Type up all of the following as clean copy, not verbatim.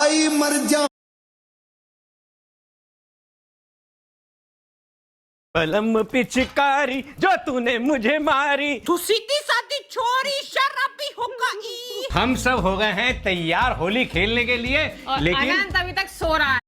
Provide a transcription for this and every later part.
आई मर जा। पलम पिचकारी जो तूने मुझे मारी, तू सीधी सादी छोरी शराबी होगा ई। हम सब हो गए हैं तैयार होली खेलने के लिए, लेकिन अनंत अभी तक सो रहा है।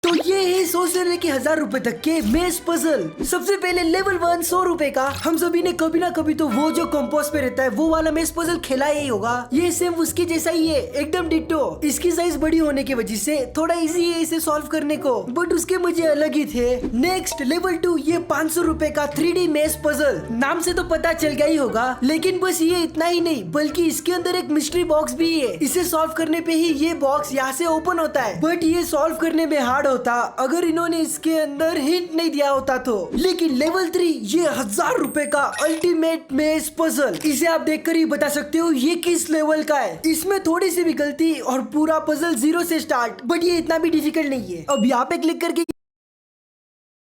तो ये है 100 से लेके 1000 रुपए तक के मेज पजल। सबसे पहले लेवल 1 100 रुपए का। हम सभी ने कभी ना कभी तो वो जो कंपोस्ट पे रहता है वो वाला मेज पजल खेला ही होगा। ये सेम उसके जैसा ही है, एकदम डिट्टो। इसकी साइज बड़ी होने की वजह से थोड़ा इजी है इसे सॉल्व करने को, बट उसके मजे अलग ही थे। नेक्स्ट लेवल 2, ये 500 रुपए का 3D मेज पजल। नाम से तो पता चल गया ही होगा, लेकिन बस ये इतना ही नहीं बल्कि इसके अंदर एक मिस्ट्री बॉक्स भी है। इसे सॉल्व करने पे ही ये बॉक्स यहाँ से ओपन होता है, बट ये सॉल्व करने में हार्ड होता अगर इन्होंने इसके अंदर हिंट नहीं दिया होता तो। लेकिन लेवल 3, ये 1000 रुपए का अल्टीमेट मेज पजल। इसे आप देखकर ही बता सकते हो ये किस लेवल का है। इसमें थोड़ी सी भी गलती और पूरा पजल 0 से स्टार्ट, बट ये इतना भी डिफिकल्ट नहीं है। अब यहाँ पे क्लिक करके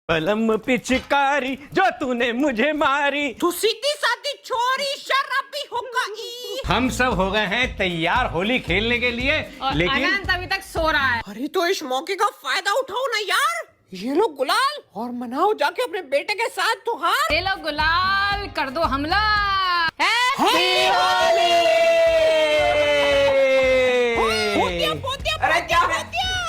पलम पिचकारी जो तूने मुझे मारी, तू सीधी सादी छोरी शराबी होगा ई। हम सब हो गए हैं तैयार होली खेलने के लिए, लेकिन अनंत अभी तक सो रहा है। अरे तो इस मौके का फायदा उठाओ ना यार। ये लो गुलाल और मनाओ जाके अपने बेटे के साथ त्योहार। ले लो गुलाल, कर दो हमला। अरे क्या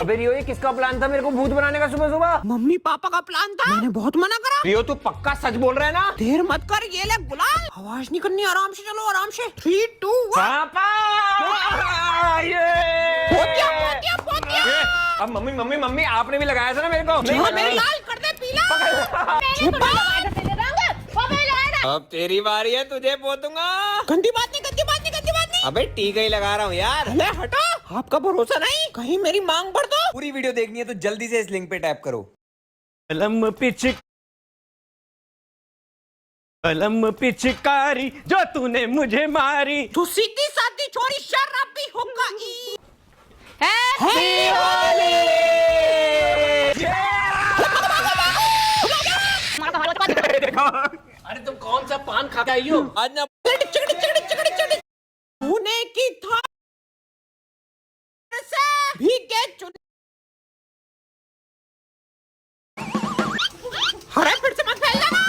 अबे रियो, ये किसका प्लान था मेरे को भूत बनाने का सुबह सुबह? मम्मी पापा का प्लान था, मैंने बहुत मना करा। रियो तू पक्का सच बोल रहा है ना? देर मत कर, ये ले गुलाल। आवाज नहीं करनी, आराम से चलो, आराम से। 3 2 1। पापा पोतिया पोतिया पोतिया। अब मम्मी मम्मी मम्मी आपने भी लगाया था ना मेरे को? मेरी लाल कर दे पीला। अब तेरी बारी है, तुझे पोतूंगा। गंदी बात नहीं, गंदी बात नहीं, गंदी बात नहीं। अबे टीका ही लगा रहा हूँ यार। अरे हटो, आपका भरोसा नहीं, कहीं मेरी मांग भर दो। पूरी वीडियो देखनी है तो जल्दी से इस लिंक पे टैप करो। पलम पिचकारी जो तूने मुझे मारी, तू सीधी सादी छोरी शराबी होगा ई। अरे तुम कौन सा पान खा के आई हो? आज ना होने की था से भीगे चुन। अरे फिर से मत फैल जाना।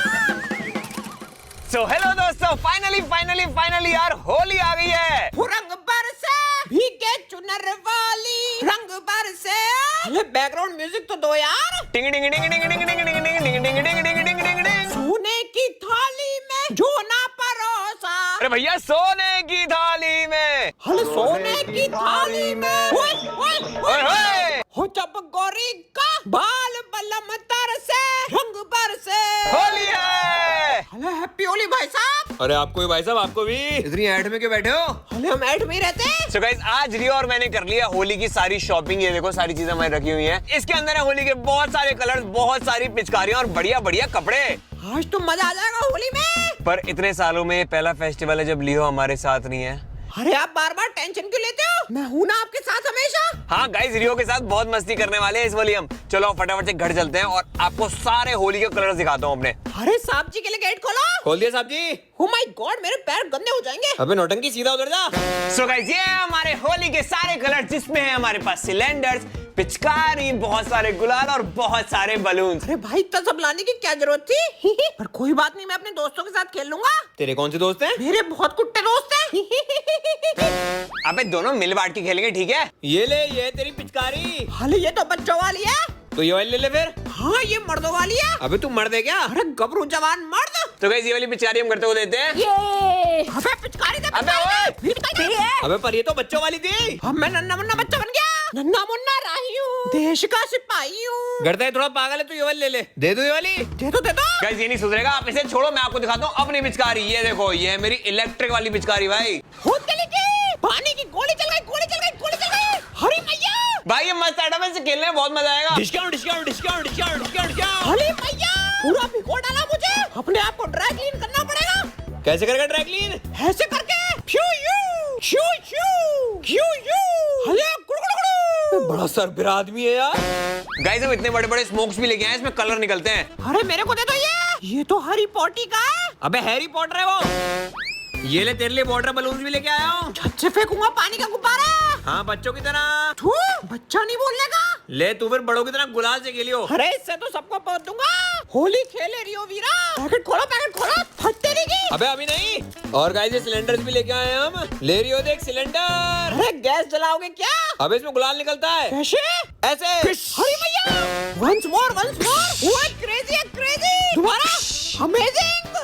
सो हेलो दोस्तों, फाइनली यार होली आ गई है। रंग बरसे भीगे चुनर वाली, रंग बरसे। अरे बैकग्राउंड म्यूजिक तो दो यार। टिंग टिंग टिंग टिंग टिंग टिंग टिंग टिंग टिंग टिंग टिंग टिंग टिंग टिंग टिंग टिंग। सोने की थाली में जो ना परोसा। अरे भैया सोने की थाली में। अरे सोने की थाली में। ओए होए। हो जब गोरी का बाल बलम तरसे, रंग बरसे। होली है। अरे हैप्पी होली भाई साहब। अरे आपको भी भाई साहब, आपको भी। इतनी ऐड में क्यों बैठे हो? अरे हम ऐड में ही रहते हैं। So guys, आज रियो और मैंने कर लिया होली की सारी शॉपिंग। ये देखो सारी चीजें हमारी रखी हुई हैं। इसके अंदर है होली के बहुत सारे कलर्स, बहुत सारी पिचकारियां और बढ़िया बढ़िया कपड़े। आज तो मजा आ जाएगा होली में। पर इतने सालों में पहला फेस्टिवल है जब लियो हमारे साथ नहीं है। अरे आप बार बार टेंशन क्यों लेते हो? मैं हूँ ना आपके साथ हमेशा। हाँ गाइस, रियो के साथ बहुत मस्ती करने वाले हैं इस होली हम। चलो फटाफट से घर चलते हैं और आपको सारे होली के कलर्स दिखाता हूँ अपने। अरे साहब जी के लिए गेट खोलो। खोल दिया साहब जी। Oh my God, मेरे पैर गंदे हो जाएंगे। अबे नौटंकी, सीधा उधर जा। सो गाइस, ये है हमारे होली के सारे कलर, जिसमें है हमारे पास सिलेंडर्स, पिचकारी, बहुत सारे गुलाल और बहुत सारे बलून। अरे भाई इतना सब लाने की क्या जरूरत थी? पर कोई बात नहीं, मैं अपने दोस्तों के साथ खेल लूंगा। तेरे कौन से दोस्त हैं? मेरे बहुत कुट्टे दोस्त हैं। अबे दोनों मिल बांट के खेलेंगे, ठीक है? ये ले, ये तेरी पिचकारी। हाले ये तो बच्चों वाली है। तो ये वाली ले ले फिर। हाँ ये मर्दों वाली है। अबे तू मर्द है क्या? अरे गबरू जवान मर्द। तो गाइस, ये वाली पिचकारी हम करते हुए देते हैं। अबे पिचकारी दे। अबे ओए। पिचकारी दे। अबे पर ये तो बच्चों वाली थी। अब मैं नन्ना मुन्ना बच्चा बन गया। नन्ना मुन्ना राही हूँ, देश का सिपाही हूँ। करता है थोड़ा पागल है तू। ये वाली ले ले। दे दो ये वाली। दे दो दे दो। गाइस ये नहीं सुधरेगा, आप इसे छोड़ो, मैं आपको दिखाता हूँ अपनी पिचकारी। ये देखो, ये है मेरी इलेक्ट्रिक वाली पिचकारी भाई। खुद चली गई। पानी की गोली चल गई, गोली चल गई, गोली चल गई। हरी मैया। भाई ये मस्त आइटम है, इसे खेलने में बहुत मजा आएगा। Discount discount discount discount discount. हरी मैया, पूरा भिगो डाला मुझे। अपने आप को ड्राई क्लीन करना पड़ेगा। कैसे करेगा ड्राई क्लीन? ऐसे करके। Few you shoe shoe Q U. हले गुड़गुड़गुड़। बड़ा सरबिरा आदमी है यार। गाइस हम इतने बड़े बड़े स्मोक्स भी लेके आए, इसमें कलर निकलते हैं। अरे मेरे को दे दो ये तो हैरी पॉटी का है। अबे हैरी पॉटर है वो। ये ले तेरे लिए वाटर बलून भी लेके आया हूँ। छत से फेंकूंगा पानी का गुब्बारा। हाँ बच्चों की तरह। थू, बच्चा नहीं बोलने का। ले तू फिर बड़ों की तरह गुलाल से खेलियो। अरे इससे तो सबको पहुंच दूंगा। होली खेले रियो वीरा। पैकेट खोलो फटते नहीं की। अबे अभी नहीं। और गाइस ये सिलेंडर्स भी लेके आए हैं हम। ले रही हो देख सिलेंडर। अरे गैस जलाओगे क्या? अबे इसमें गुलाल निकलता है। कैसे? ऐसे। हरी भैया। Once more. ओए क्रेजी। दोबारा। अमेजिंग।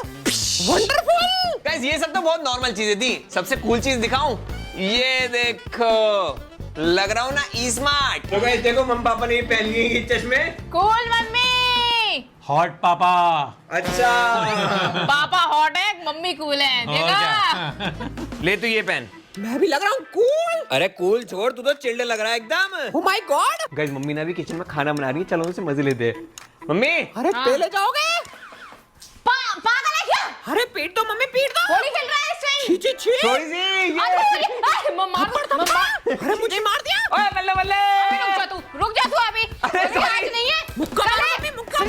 वंडरफुल। गाइस ये सब तो बहुत नॉर्मल चीजें थी। सबसे कूल चीज दिखाऊं? ये देखो, लग रहा हूँ ना स्मार्ट। तो गाइस देखो मम्मी पापा ने पहन लिए ये चश्मे। Cool mummy. हॉट पापा। अच्छा। पापा हॉट है, मम्मी कूल है, देखा? ले तू ये पहन। मैं भी लग रहा हूँ कूल। अरे कूल छोड़, तू तो चिल्ड लग रहा है एकदम। Oh my God. Guys mummy ने भी किचन में खाना बना रही है, चलो उनसे मजे लेते हैं। मम्मी। अरे पहले जाओगे? पागल है क्या? अरे पीट दो मम्मी, पीट दो। होली खेल रहा है इससे। छी। थोड़ी सी ये। मम्मा। अरे मुझे मार दिया। ओए बल्ले बल्ले। रुक जा तू अभी। आज नहीं है। मुक्का मारो मम्मी, मुक्का।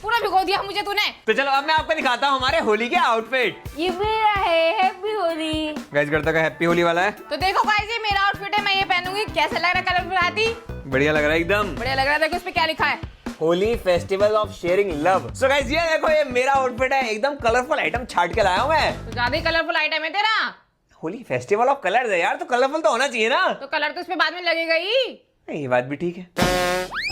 पूरा भिगो दिया मुझे तूने। तो चलो अब मैं आपको दिखाता हूँ हमारे होली के आउटफिट। ये मेरा है, हैप्पी होली। गाइस करता का हैप्पी होली वाला है। तो देखो गाइस ये मेरा आउटफिट है, मैं ये पहनूंगी। कैसा लग रहा है कलरफुल आती? बढ़िया लग रहा है एकदम। बढ़िया लग रहा है। देखो इस पे क्या लिखा है? Holi festival of sharing love. So guys ये देखो, ये मेरा आउटफिट है। एकदम कलरफुल आइटम छाट के लाया हूँ मैं। तो ज्यादा ही कलरफुल आइटम है तेरा। होली फेस्टिवल ऑफ कलर्स है यार, तो कलरफुल तो होना चाहिए ना। तो कलर तो इस पे बाद में लगेगा ही। ये बात भी ठीक है।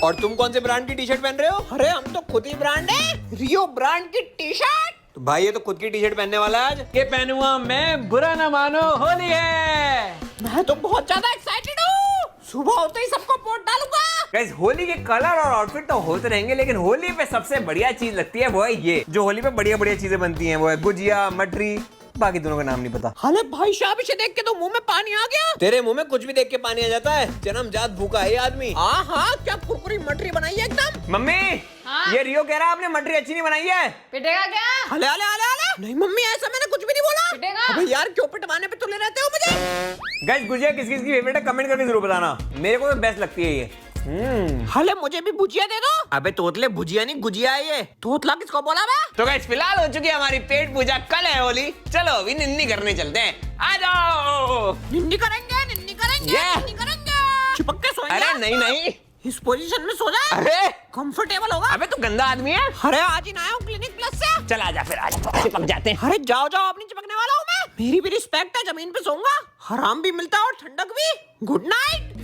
और तुम कौन से ब्रांड की टी शर्ट पहन रहे हो? अरे हम तो खुद ही ब्रांड है। रियो ब्रांड की टी शर्ट। तो भाई ये तो खुद की टी शर्ट पहनने वाला है आज। ये पहनूंगा मैं, बुरा ना मानो, होली है। मैं तो बहुत ज्यादा एक्साइटेड हूँ। सुबह होते ही सबको वोट डालूंगा। गाइस होली के कलर और आउटफिट तो होते रहेंगे, लेकिन होली पे सबसे बढ़िया चीज लगती है वो है ये। जो होली पे बढ़िया बढ़िया चीजें बनती हैं वो है गुजिया, मटरी। बाकी दोनों का नाम नहीं पता। अरे भाई साहब इसे देख के तो मुंह में पानी आ गया। तेरे मुंह में कुछ भी देख के पानी आ जाता है। जन्मजात भूखा है ये आदमी। हाँ क्या कुरकुरी मटरी बनाई है एकदम। मम्मी। हाँ? ये रियो कह रहा है आपने मटरी अच्छी नहीं बनाई है। पिटेगा क्या? हले नहीं मम्मी, ऐसा मैंने कुछ भी नहीं बोला। पिटेगा? अबे यार क्यों पिटवाने पे तुले रहते हो मुझे। गाइस गुजिया किस किस की फेवरेट है कमेंट करके जरूर बताना। मेरे को तो बेस्ट लगती है ये। हले मुझे भी भुजिया दे दो। अबे तोतले भुजिया नहीं गुजिया है ये। तोतला किसको बोला बे? तो गाइस फिलहाल हो चुकी है हमारी पेट पूजा, कल है होली। चलो अभी निन्नी करने चलते हैं, आ जाओ। निन्नी करेंगे। चिपक के सोएंगे। अरे नहीं इस पोजीशन में सो जाए। अरे कंफर्टेबल होगा। अबे तू गंदा आदमी है। अरे आज ही ना आया हूँ क्लिनिक प्लस से। चल आजा फिर, आजा चिपक जाते हैं। अरे जाओ अपनी चिपकने वाला हूँ मैं। मेरी भी रिस्पेक्ट है, जमीन पे सोऊंगा। हराम भी मिलता है और ठंडक भी। Good night.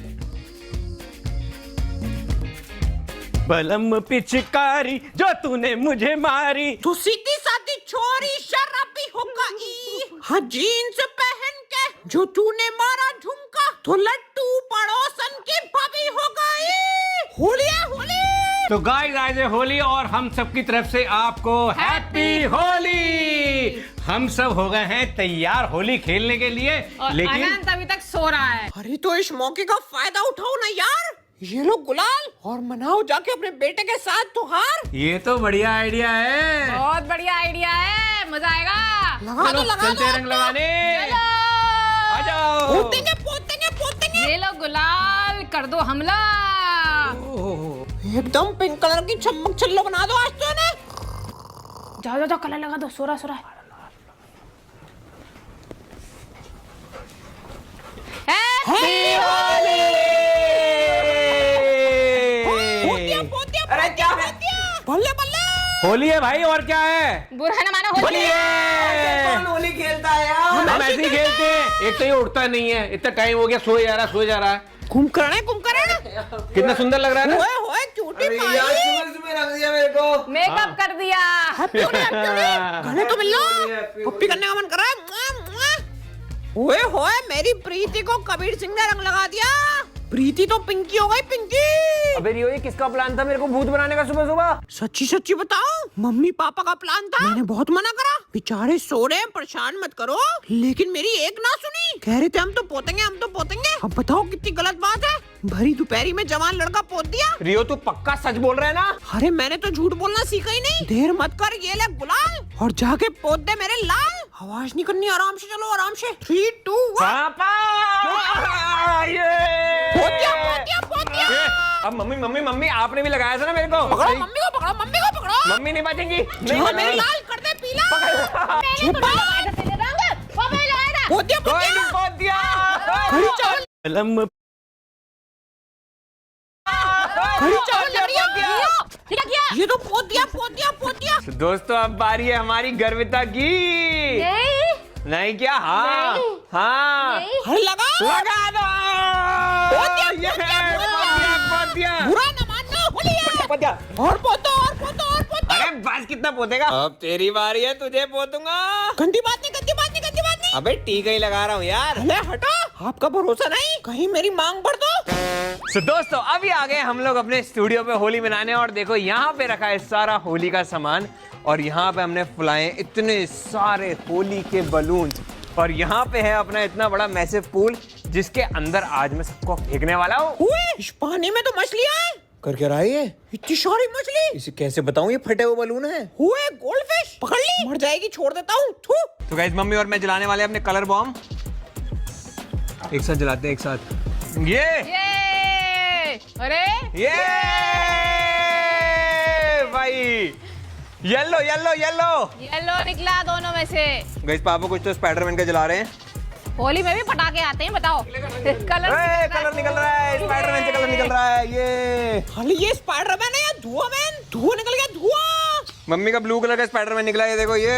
बलम पिचकारी जो तूने मुझे मारी। तू सीधी सादी छोरी शराबी हो गई। हाँ जीन्स पहन के जो तूने मारा झुमका, तो लट्टू पड़ोसन की भाभी हो गई। होली है होली। तो गाइस आज है होली और हम सब की तरफ से आपको हैप्पी होली। हम सब हो गए हैं तैयार होली खेलने के लिए, और लेकिन अनंत अभी तक सो रहा है। अरे तो इस मौके का फायदा उठाओ ना यार। ये लो गुलाल और मनाओ जाके अपने बेटे के साथ त्योहार। ये तो बढ़िया आइडिया है। बहुत बढ़िया आइडिया है, मजा आएगा। लगा दो चलते हैं रंग लगाने। चलो। आ जाओ। पोतेंगे। ये लो गुलाल, कर दो हमला। एकदम पिंक कलर की चमक छल्लो बना दो आज तो ने। जाओ कलर लगा दो। सो रहा है। हैप्पी होली। अरे क्या है? बल्ले। होली है भाई, और क्या है। बुरा ना मानो, होली है। कौन होली खेलता है यार? हम ऐसे ही खेलते हैं। एक तो ये उठता नहीं है, इतना टाइम हो गया, सोए जा रहा है। कुमकरण कितना सुंदर लग रहा है ना? होए क्यूटी अरे माई। यार सुबह रख दिया मेरे को। मेकअप कर दिया। हैप्पी होली। गले तो मिल लो। पप्पी करने का मन कर रहा है। ओए मेरी प्रीति को कबीर सिंह ने रंग लगा दिया। प्रीति तो पिंकी हो गई, पिंकी। अबे रियो ये किसका प्लान था मेरे को भूत बनाने का सुबह सुबह? सच्ची बताओ। मम्मी पापा का प्लान था। मैंने बहुत मना करा, बेचारे सो रहे हैं, परेशान मत करो, लेकिन मेरी एक ना सुनी। कह रहे थे हम तो पोतेंगे। अब बताओ कितनी गलत बात है। भरी दोपहरी में जवान लड़का पोत दिया। रियो तू पक्का सच बोल रहा है ना? अरे मैंने तो झूठ बोलना सीखा ही नहीं। देर मत कर, ये ले गुलाल और जाके पोत दे मेरे लाल। आवाज नहीं करनी, आराम से चलो, आराम से। 3, 2, 1। पापा पोत दिया। अब मम्मी आपने भी लगाया था ना मेरे को। पकड़ो मम्मी को, पकड़ो। मम्मी नहीं बचेंगी। मेरे लाल कर दे पीला। कोई नहीं पोत दिया। चल ये तो पोत दिया। तो दोस्तों अब बारी है हमारी गर्विता की। नहीं क्या? हाँ हाँ अरे लगा दो। ये पोत दिया। बुरा न मानना, होली है। और पोतो। अरे बस कितना पोतेगा? अब तेरी बारी है, तुझे पोतूंगा। गंदी बात नहीं। अबे टीका ही लगा रहा हूँ यार। अरे हटो, आपका भरोसा नहीं, कहीं मेरी मांग भर दो। तो दोस्तों अभी आ गए हम लोग अपने स्टूडियो पे होली मनाने, और देखो यहाँ पे रखा है सारा होली का सामान, और यहाँ पे हमने फुलाए इतने सारे होली के बलून, और यहाँ पे है अपना इतना बड़ा मैसिव पूल जिसके अंदर आज मैं सबको फेंकने वाला हूँ। इस पानी में तो मछलियाँ हैं। कर क्या रहा है ये? इतनी सारी मछली। इसे कैसे बताऊँ, ये फटे हुए बलून है। हुए गोल्डफिश, पकड़ ली। मर जाएगी, छोड़ देता हूँ। तो गाइस मम्मी और मैं जलाने वाले हैं अपने कलर बॉम्ब। एक साथ जलाते हैं, एक साथ। ये अरे ये भाई येलो निकला दोनों में से। गाइस पापा कुछ तो स्पाइडरमैन का जला रहे हैं। होली में भी पटाखे आते हैं, बताओ। कलर निकल रहा है, स्पाइडरमैन से कलर निकल रहा है। ये स्पाइडरमैन है या धुआं निकल गया, धुआं। मम्मी का ब्लू कलर का स्पाइडरमैन निकला है, ये देखो ये।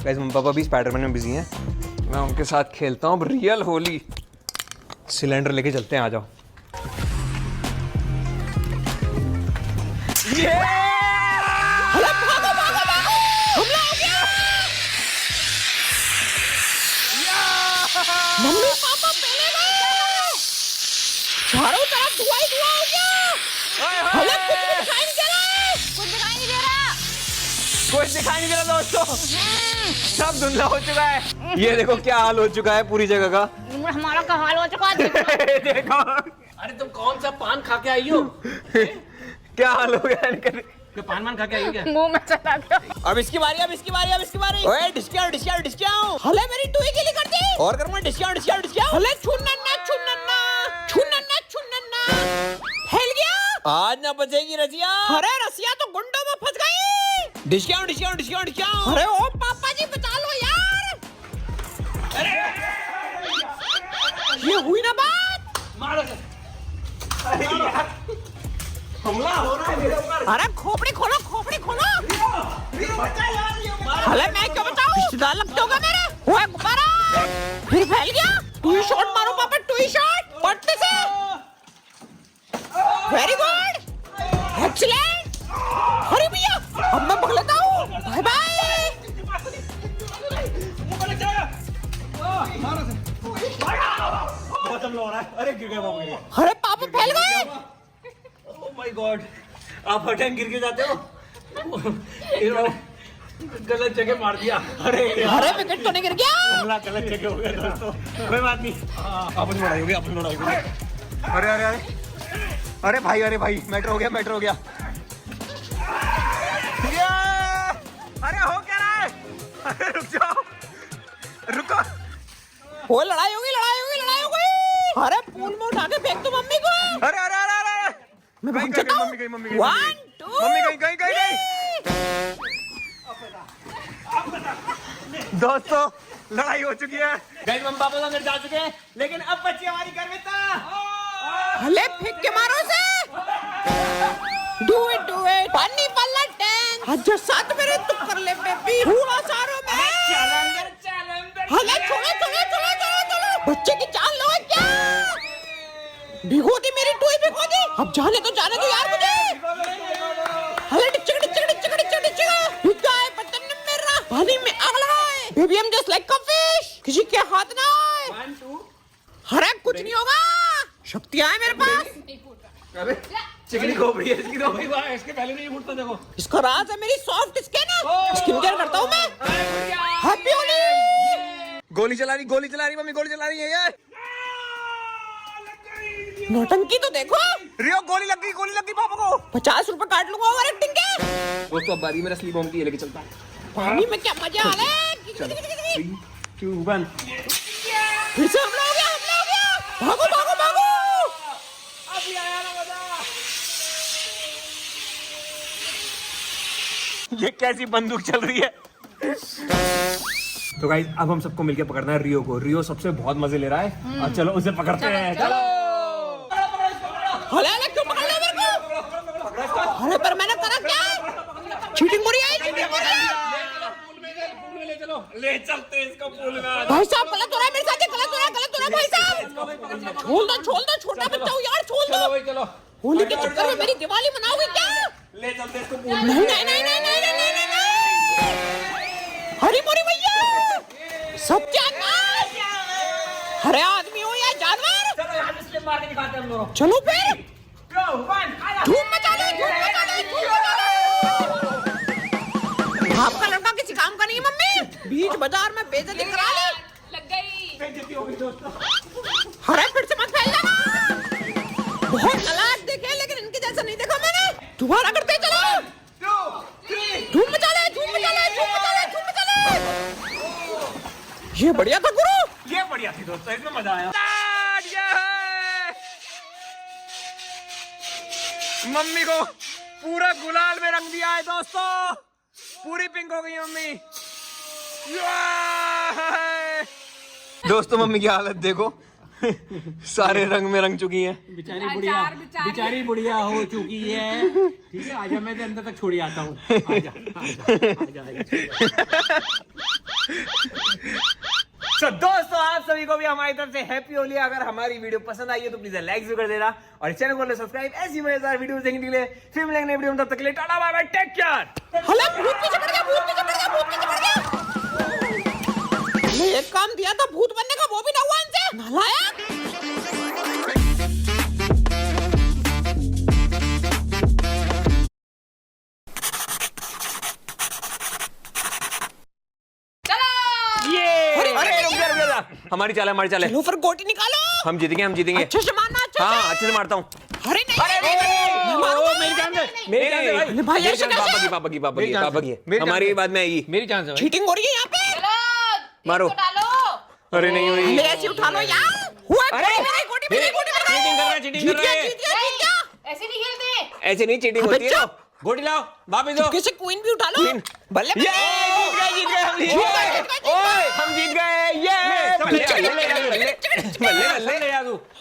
गाइस मम्मी पापा भी स्पाइडरमैन में बिजी हैं, मैं उनके साथ खेलता हूँ अब रियल होली। सिलेंडर लेके चलते हैं, आ जाओ। ये मम्मी पापा पहले गए। चारों तरफ धुआं हो गया। हमें कुछ भी दिखाई नहीं दे रहा है। कुछ दिखाई नहीं दे रहा। कुछ दिखाई नहीं दे रहा दोस्तों, सब धुंधला हो चुका है। ये देखो क्या हाल हो चुका है पूरी जगह का। हमारा क्या हाल हो चुका है। देखो अरे तुम कौन सा पान खा के आई हो? क्या हाल हो गया इनका। पान खा के आई हो क्या? मुंह में चला गया। अब इसकी बारी। ओए डिस्काउंट। हले मेरी टुई गिली कर दी। और करूंगा डिस्काउंट। हले छुन्नन्ना। फैल गया। आज ना बचेगी रजिया। अरे रसिया तो गुंडों में फंस गई। डिस्काउंट। अरे ओ पापा जी बचा लो यार। ये हुई ना बात। हमला हो रहा है मेरे ऊपर। अरे खोपड़ी खोलो। हले मैं क्यों बताऊं? रिश्तेदार लगते होगा मेरे। ओए गुब्बारा फिर फैल गया। टुई शॉट मारो पापा, टुई शॉट पट्टे से। Very good, excellent. अरे भैया अब मैं पकड़ लेता हूँ। Bye bye. अरे गिर गए बाबू। अरे पापा फैल गए। ओह माय गॉड, आप हटन गिर के जाते हो। गलत जगह मार दिया। अरे विकेट तो नहीं गिर गया। हमला गलत जगह हो गया दोस्तों, कोई बात नहीं। अपन लड़ाई हो गई। अरे भाई मैटर हो गया। अरे हो क्या रहा है? अरे रुक जाओ, रुको। वो लड़ाई होगी। अरे पूल में उठा के फेंक दो मम्मी को। अरे मैं भाग गई, जाता हूँ। मम्मी गई। 1 2 मम्मी गई। दोस्तों लड़ाई हो चुकी है। गाइस मम्मी पापा तो अंदर जा चुके हैं, लेकिन अब बची हमारी गर्विता। हले फेंक के मारो से। डू इट पानी वाला टैंक। आज साथ मेरे तू कर ले बेबी। हुआ सारों में। हले छोड़ो। बच्चे की जान लो क्या? भिगो दी मेरी टूई, भिगो दी। अब जाने दो यार मुझे। हले डिचक। गाय बटन मेरा पानी में आग लगाए। बेबी हम जस्ट लाइक फिश, किसी के हाथ ना आए। 1 2। अरे कुछ नहीं होगा, शक्तियां है मेरे पास। अबे चिकनी खोपड़ी है इसकी तो। इसके पहले नहीं उठता देखो। इसका राज है मेरी सॉफ्ट स्किन केयर करता हूँ मैं। हैप्पी होली। गोली चला रही मम्मी, गोली चला रही है ये। नौटंकी तो देखो। रियो गोली लग गई पापा को। 50 रुपए काट लूंगा ओवर एक्टिंग के। दोस्तों अब बारी मेरा स्लीप होम की, लेके चलता है। पानी में क्या मजा आ रहा है। 3 2 1। फिर से हमला हो गया। भागो। अभी आया ना मजा। ये कैसी बंदूक चल रही है? तो गाइस अब हम सबको मिलके पकड़ना है रियो को। रियो सबसे बहुत मजे ले रहा है और चलो उसे पकड़ते हैं। चलो अरे क्यों पकड़ लिया मेरे को? अरे पर मैंने करा क्या? चीटिंग हो रही है, चीटिंग हो रही है। ले चलते हैं इसको पूल में। भाई साहब गलत हो रहा है मेरे साथ, ये गलत हो रहा है भाई साहब। छोड़ दो छोटा बच्चा हूँ यार, छोड़ दो। होली के चक्कर में मेरी दिवाली मनाओगे क्या? ले चलते हैं इसको पूल में। नहीं। हरी मोरी भैया, सत्यानाश। अरे आदमी हो या जानवर? चलो यहाँ से स्लिप मार के दिखाते हैं हम दोनों। चलो फिर धूम धूम मचा दो। आपका लड़का किसी काम का नहीं है मम्मी, बीच बाजार में बेइज्जती करा ले। लग गई। बेइज्जती हो गई दोस्तों। अरे फिर से मत फैल जाना। बहुत अलग देखे लेकिन इनके जैसा नहीं देखा मैंने। दोबारा करते चलो। धूम मचा ले। ये बढ़िया था गुरु। ये बढ़िया थी दोस्तों, इसमें मजा आया। मम्मी को पूरा गुलाल में रंग दिया है दोस्तों, पूरी पिंक हो गई मम्मी। दोस्तों मम्मी की हालत देखो, सारे रंग में रंग चुकी हैं। बेचारी बुढ़िया हो चुकी है। ठीक है, आजा, मैं अंदर तक छोड़ आता हूँ। तो दोस्तों आप सभी को भी हमारी तरफ से हैप्पी होली। अगर हमारी वीडियो पसंद आई है तो प्लीज लाइक जरूर कर देना और इस चैनल को सब्सक्राइब। ऐसी मजेदार वीडियो देखने के लिए फिर मिलेंगे नई वीडियो में, तब तक के लिए tata bye bye, take care. हला भूत पीछे पड़ गया। मैं एक काम दिया था भूत बनने का, वो भी ना हुआ इनसे। नालायक। हमारी चाल है। लो फिर गोटी निकालो। हम जीतेंगे। अच्छे से मारना, अच्छे से। हाँ अच्छे से मारता हूँ। अरे नहीं, मैं मारूंगा। मेरी जान से भाई ऐसे कैसे? पापा की हमारी बात में आएगी। मेरी जान से चीटिंग हो रही है यहाँ पे। चलो मारो। इसको डालो। अरे नहीं हुई। मेरे ऐसे उठा लो यार। हुआ गोटी मेरी। चीटिंग कर रहा है। जीत गया। ऐसे नहीं खेलते। ऐसे नहीं चीटिंग होती है। गोटी लाओ, वापस दो। कैसे क्वीन भी उठा लो। बल्ले ये जीत गए हम जीत गए। ये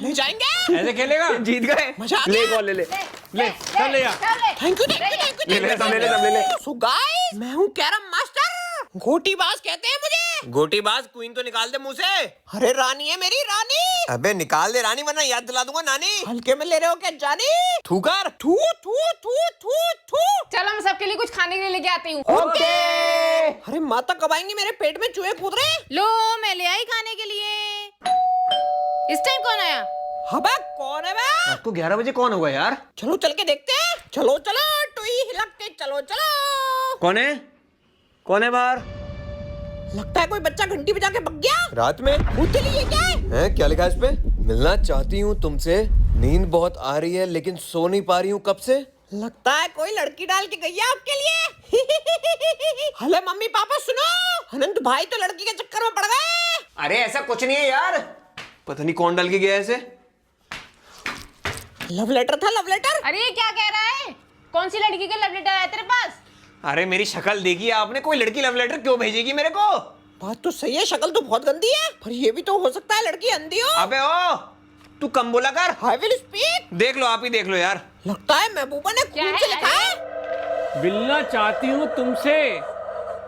ले जाएंगे। ऐसे खेलेगा? जीत गए। मजा आ ले गया। कॉल ले चल ले यार। Thank you. ले। सो गाइस, मैं हूँ कैरम मास्टर। गोटीबाज कहते हैं मुझे। गोटीबाज क्वीन तो निकाल दे मुंह से। अरे रानी है मेरी, रानी। अबे निकाल दे रानी, वरना याद दिला दूंगा नानी। हल्के में ले रहे हो क्या जानी? थू कर। थू थू थू थू थू। चलो मैं सबके लिए कुछ खाने के लिए लेके आती हूँ। ओके। अरे माता कब आएंगी? मेरे पेट में चूहे कूद रहे। लो मैं ले आई खाने के लिए। इस टाइम कौन आया? हबे कौन है बे? आपको 11 बजे कौन होगा यार? चलो चल के देखते हैं। चलो टुई हिलक के चलो। कौन है बाहर? लगता है कोई बच्चा घंटी बजा के भग गया। रात में भूत लिए क्या है? क्या लिखा है इस पे? मिलना चाहती हूँ तुमसे, नींद बहुत आ रही है लेकिन सो नहीं पा रही हूँ कब से। लगता है कोई लड़की डाल के गई है आपके लिए। हेलो मम्मी पापा सुनो, अनंत भाई तो लड़की के चक्कर में पड़ गए। अरे ऐसा कुछ नहीं है यार, पता नहीं कौन डाल के गया ऐसे। लव लेटर था, लव लेटर। अरे ये क्या कह रहा है? कौन सी लड़की का लव लेटर आया तेरे पास? अरे मेरी शक्ल देखी आपने, कोई लड़की लव लेटर क्यों भेजेगी मेरे को? बात तो सही है, शक्ल तो बहुत गंदी है, पर ये भी तो हो सकता है लड़की अंधी हो। अबे ओ, तू कम बोला कर। I will speak. देख लो, आप ही देख लो यार। लगता है महबूबा ने खून से लिखा है। मिलना चाहती हूँ तुमसे,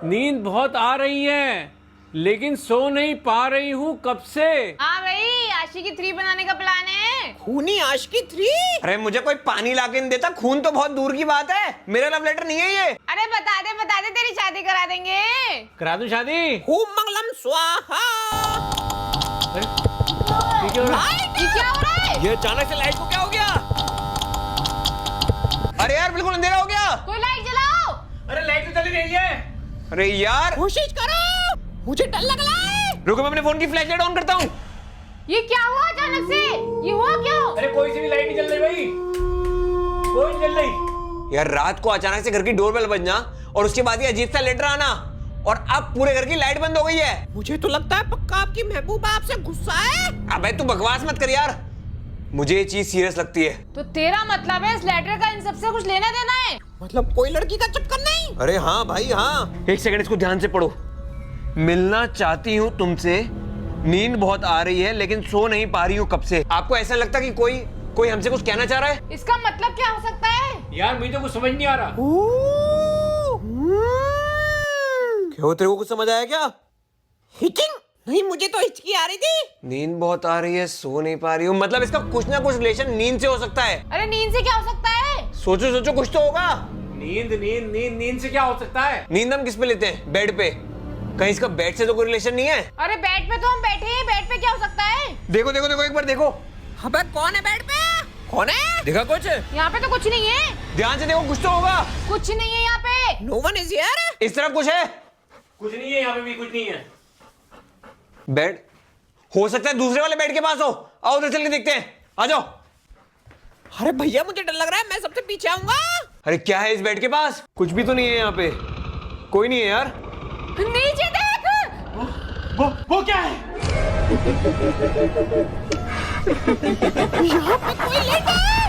नींद बहुत आ रही है लेकिन सो नहीं पा रही हूँ कब से। हाँ भाई, आशिकी 3 बनाने का प्लान है। खूनी आशिकी 3। अरे मुझे कोई पानी लाके नहीं देता, खून तो बहुत दूर की बात है, मेरा लव लेटर नहीं है ये। अरे बता दे तेरी शादी करा देंगे। करा दूं शादी? ओम मंगलम स्वाहा। ठीक है ये क्या हो रहा है? ये अचानक से लाइट को क्या हो गया? अरे यार बिल्कुल अंधेरा हो गया। कोई लाइट जलाओ। अरे लाइट तो चली गई है। अरे यार कोशिश करो, मुझे डर लग रहा है। रुको, मैं अपने फोन की फ्लैश लाइट ऑन करता हूँ। ये क्या हुआ अचानक से? ये हुआ क्यों? अरे कोई सी भी लाइट नहीं जल रही भाई, कोई नहीं जल रही। यार रात को अचानक से घर की डोरबेल बजना और उसके बाद ये अजीब सा लेटर आना, और अब पूरे घर की लाइट बंद हो गई है। मुझे तो लगता है पक्का आपकी महबूबा आपसे गुस्सा है। अबे तू बकवास मत कर यार, मुझे ये चीज सीरियस लगती है। तो तेरा मतलब है इस लेटर का इन सबसे कुछ लेना देना है? मतलब कोई लड़की का चक्कर नहीं। अरे हाँ भाई हाँ, एक सेकंड इसको ध्यान से पढ़ो। मिलना चाहती हूँ तुमसे, नींद बहुत आ रही है लेकिन सो नहीं पा रही हूँ कब से। आपको ऐसा लगता कि कोई हमसे कुछ कहना चाह रहा है? इसका मतलब क्या हो सकता है? यार मुझे तो कुछ समझ नहीं आ रहा। क्यों, तेरे को कुछ समझ आया क्या? हिचिंग नहीं, मुझे तो हिचकी आ रही थी। नींद बहुत आ रही है, सो नहीं पा रही हूँ, मतलब इसका कुछ ना कुछ रिलेशन नींद से हो सकता है। अरे नींद से क्या हो सकता है? सोचो सोचो, कुछ तो होगा। नींद नींद नींद नींद से क्या हो सकता है? नींद हम किस पे लेते हैं? बेड पे। कहीं इसका बेड से तो कोई रिलेशन नहीं है? अरे बेड पे तो हम बैठे हैं, बेड पे क्या हो सकता है? देखो देखो देखो, एक बार देखो। अबे कौन है बेड पे? कौन है? देखा कुछ? यहाँ पे तो कुछ नहीं है। ध्यान से देखो, कुछ तो होगा। कुछ नहीं है यहाँ पे। No one is here. इस तरफ कुछ है? कुछ नहीं है, यहाँ पे भी कुछ नहीं है। बेड हो सकता है दूसरे वाले बेड के पास हो। आओ उधर चल के देखते हैं, आ जाओ। अरे भैया मुझे डर लग रहा है, मैं सबसे पीछे आऊंगा। अरे क्या है इस बेड के पास? कुछ भी तो नहीं है यहाँ पे, कोई नहीं है यार। नीचे देख। वो क्या है? यहाँ पे कोई लेटा है।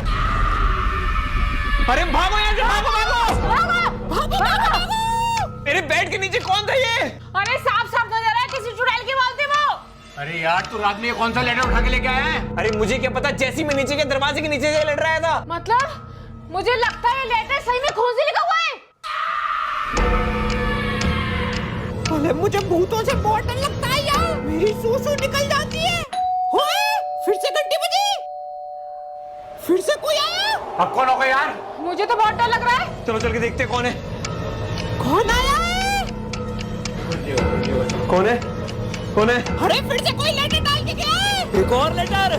अरे भागो यहाँ से, भागो भागो। भागो भागो भागो। मेरे बेड के नीचे कौन था ये? अरे साफ साफ नजर आ रहा है किसी चुड़ैल के बाल थे वो। अरे यार तू रात में ये कौन सा लेटर उठा के लेके आया है? अरे मुझे क्या पता, जैसे ही मैं नीचे के दरवाजे के नीचे से लड़ रहा था। मतलब मुझे लगता है लेटर सही में खून से लिखा हुआ है। अरे मुझे भूतों से बहुत डर लगता है यार, मेरी सूसू निकल जाती है। ओए, फिर से घंटी बजी, फिर से कोई आया। अब कौन होगा यार? मुझे तो बहुत डर लग रहा है। चलो चल के देखते हैं कौन है। कौन आया है? कौन है? कौन है? अरे फिर से कोई लेटर डाल के गया है। एक और लेटर।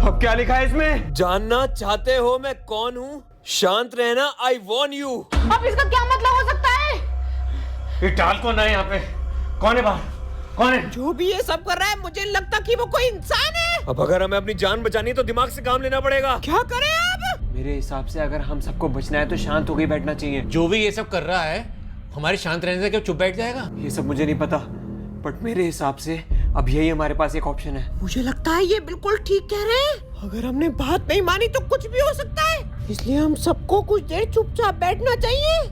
अब क्या लिखा है इसमें? जानना चाहते हो मैं कौन हूँ? शांत रहना, आई वॉर्न यू। अब इसका क्या मतलब हो सकता है? ये टाल कौन है यहाँ पे? कौन है बाहर? कौन है? जो भी ये सब कर रहा है, मुझे लगता कि वो कोई इंसान है। अब अगर हमें अपनी जान बचानी है तो दिमाग से काम लेना पड़ेगा। क्या करें अब? मेरे हिसाब से अगर हम सबको बचना है तो शांत होकर बैठना चाहिए। जो भी ये सब कर रहा है, हमारे शांत रहने से क्या चुप बैठ जाएगा? ये सब मुझे नहीं पता, बट मेरे हिसाब से अब यही हमारे पास एक ऑप्शन है। मुझे लगता है ये बिल्कुल ठीक कह रहे हैं। अगर हमने बात नहीं मानी तो कुछ भी हो सकता है, इसलिए हम सबको कुछ देर चुपचाप बैठना चाहिए।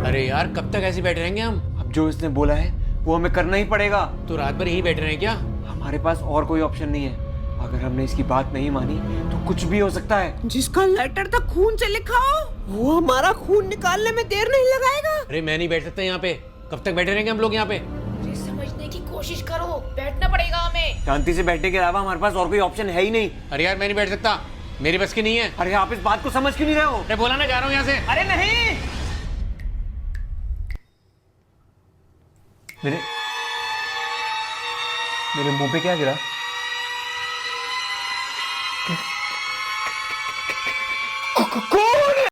अरे यार कब तक ऐसे बैठे रहेंगे हम? अब जो इसने बोला है वो हमें करना ही पड़ेगा। तो रात भर यही बैठे रहे क्या? हमारे पास और कोई ऑप्शन नहीं है। अगर हमने इसकी बात नहीं मानी तो कुछ भी हो सकता है। जिसका लेटर था खून से लिखा हो, वो हमारा खून निकालने में देर नहीं लगाएगा। अरे मैं नहीं बैठ सकता यहाँ पे। कब तक बैठे रहेंगे हम लोग यहाँ पे? अरे समझने की कोशिश करो, बैठना पड़ेगा हमें। शांति से बैठने के अलावा हमारे पास और कोई ऑप्शन है ही नहीं। अरे यार मैं नहीं बैठ सकता, मेरी बस की नहीं है। अरे आप इस बात को समझ क्यों नहीं रहे हो? मैं बोला ना, जा रहा हूँ यहाँ से। अरे नहीं, मेरे मुंह पे क्या गिरा? कौन?